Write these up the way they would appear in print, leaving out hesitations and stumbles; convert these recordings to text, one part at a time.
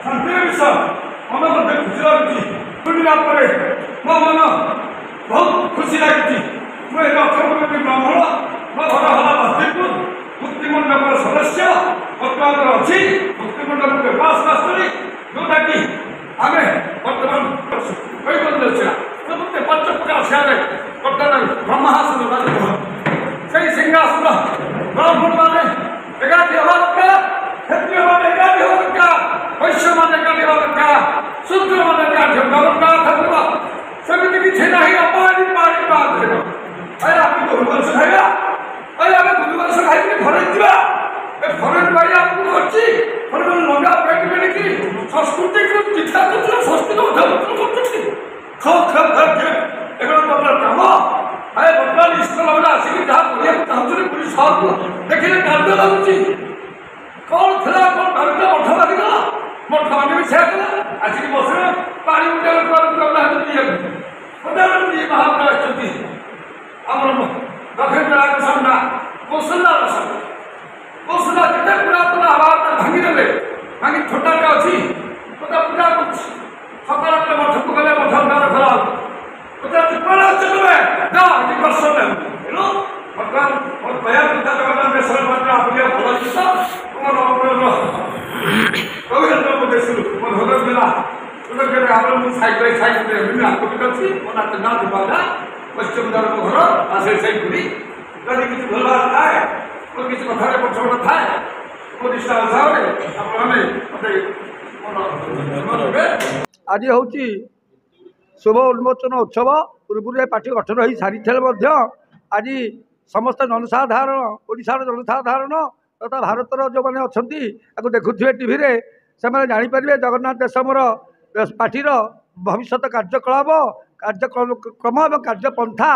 शांतिर विषय मन मध्य खुशी लगुच शुणा मो मन बहुत खुशी लगी मुझे अक्षरपुर ब्राह्मण मो घर है बस्तीपुर मुक्तिमंडप सदस्य बर्तमान अच्छी मुक्तिमंडप व्यापार शास्त्री जोटा कि आम बर्तमान पंचप्रकार सियारे बर्तमान ब्रह्मासन से सिंहासन ब्राह्मण मैंने एकाठी हवा दरकार क्षत्रिय मैंने एकाठी हवा दरकार वैश्य मैंने एकाठी हवा दरकार शूद्र मैंने एकाठी हवा दरकार सेमती किसी ना अपारी पारी बात है अरे आपकी गुरुवंश खाइबा अरे आम गुरुवंश खाई घर फरेन बाड़ी आपको अच्छी लंगा पेट मिली संस्कृति को चिंता कर संस्कृति काम अरे बर्तमान स्कूल वाले आसिक जहाँ पढ़ा चाहते पुलिस सहर देखिए कार्य लगुच कौन था कौन भावित मठ बाधिगला मठ मैंने भी सेया कला आसिक बस पानी मुंडे प्रधानमंत्री महापुर आमर दक्षिण सामना कौशल्या कौशल्या केते पुरातन आवाज भांगीदे भांगी छोटाटे अच्छी गोटे पूजा कर सकाल मठ को गले मठ द्वार खरा पश्चिम द्वार को घर आसे से पूरी यदि किसी भूल बात थाए तो किसी कथार पछपट थाए को निष्ठा हिसाब से आज हूँ शुभ उन्मोचन उत्सव पूर्व पार्टी गठन हो सारी आज समस्त जनसाधारण ओडिशार जनसाधारण तथा भारतर जो मैंने अच्छा देखुए टीवी से जापर जगन्नाथ देशमर पार्टीर भविष्य कार्यकलाप कार्यक्रम और कार्यपंथा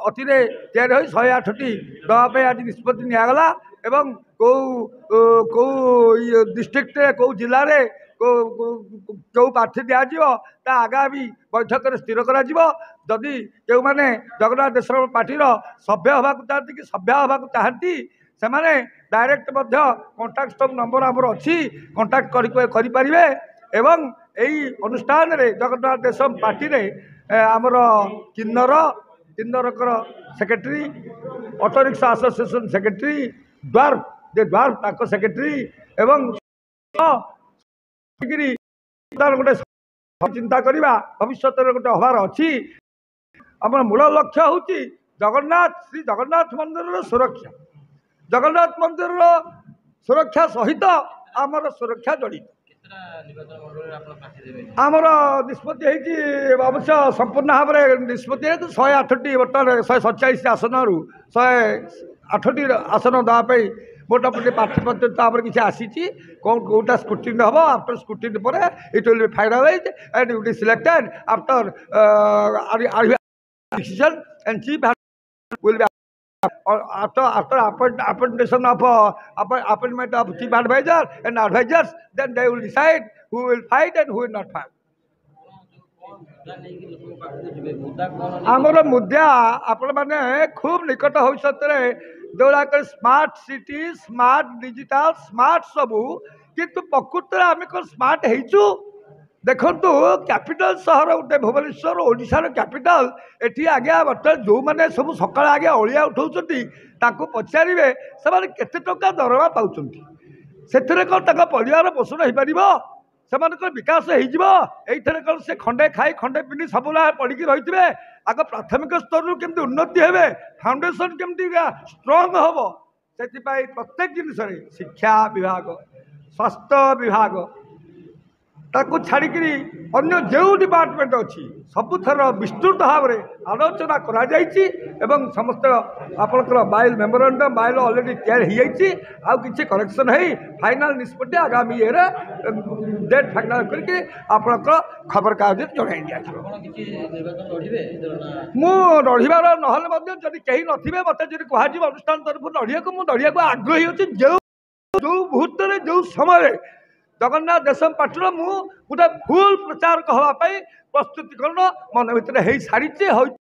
अति तैयारी हो 108टी दवाई आज निष्पत्ति निगला एवं कौ डिस्ट्रिक्ट कौ जिले में जो प्रार्थी दिज्व आगामी बैठक में स्थिर करी जो मैंने जगन्नाथ देशर पार्टीर सभ्य हवा चाहती कि सभ्य हवा चाहती से मैंने डायरेक्ट कंटाक्ट नंबर आमर अच्छी कंटाक्ट करें एवं यही अनुष्ठान रे जगन्नाथ देश पार्टी रे आमर किन्नरकर secretary auto rickshaw association secretary द्वार सेक्रेटरी एवं गोटे चिंता करवा भविष्य गोटे हबार अच्छी आम मूल लक्ष्य हूँ जगन्नाथ श्री जगन्नाथ मंदिर सुरक्षा जगन्नाथ मंदिर सुरक्षा सहित आमर सुरक्षा जड़ित आमर निष्पत्ति अवश्य संपूर्ण भाव में निष्पत्ति 108टी बर्तमान 147 आसन रु 108टी आसन देवाई मोटामोटी प्रार्थीपत्र किसी आसी कौन कौटा स्क्रूटिन हम आफ्टर स्क्रूटिन पर it will be finalised and it is selected after decision and chief will be after appointation of appointment of chief advisor and advisors, then they will decide who will fight and who will not fight. आमर मुद्दा आपण मैंने खूब निकट भविष्य जोड़ाक smart city smart digital smart सबू किंतु प्रकृत में आम कौन स्मार्ट हो देखु कैपिटल सहर गोटे भुवनेश्वर ओडिशार कैपिटल एटी आज्ञा बर्तमान जो मैंने सब सकाल आगे अलिया उठाऊँच पचारे से केते टंका दरमा पाँच से कौन परिवार पोषण हो पार से विकास होइथरे कौन से खंडे खाई खंडे पिंधि सब पड़ी रही है आग प्राथमिक स्तर केमती उन्नति हे फाउंडेशन केमती स्ट्रंग हम से प्रत्येक जिनस शिक्षा विभाग स्वास्थ्य विभाग ताकू छाड़िकी अन्य जो डिपार्टमेंट अच्छी सबुथर विस्तृत भाव में आलोचना करा समस्त आपंकर बाइल मेमोरांडम बाइल अलरेडी तैयार हो किसी करेक्शन है फाइनाल निष्पत्ति आगामी ये डेट फाइनाल करके आपंकर खबर कागज जन लड़ार ना जब कहीं नथिबे मत कह अनुष्ठान तरफ लड़िया आग्रही अच्छी जो मुहूर्त जो समय जगन्नाथ देशम पार्टी मुझे फुल प्रचार कहवाई प्रस्तुतिकरण मन भर हो सारी।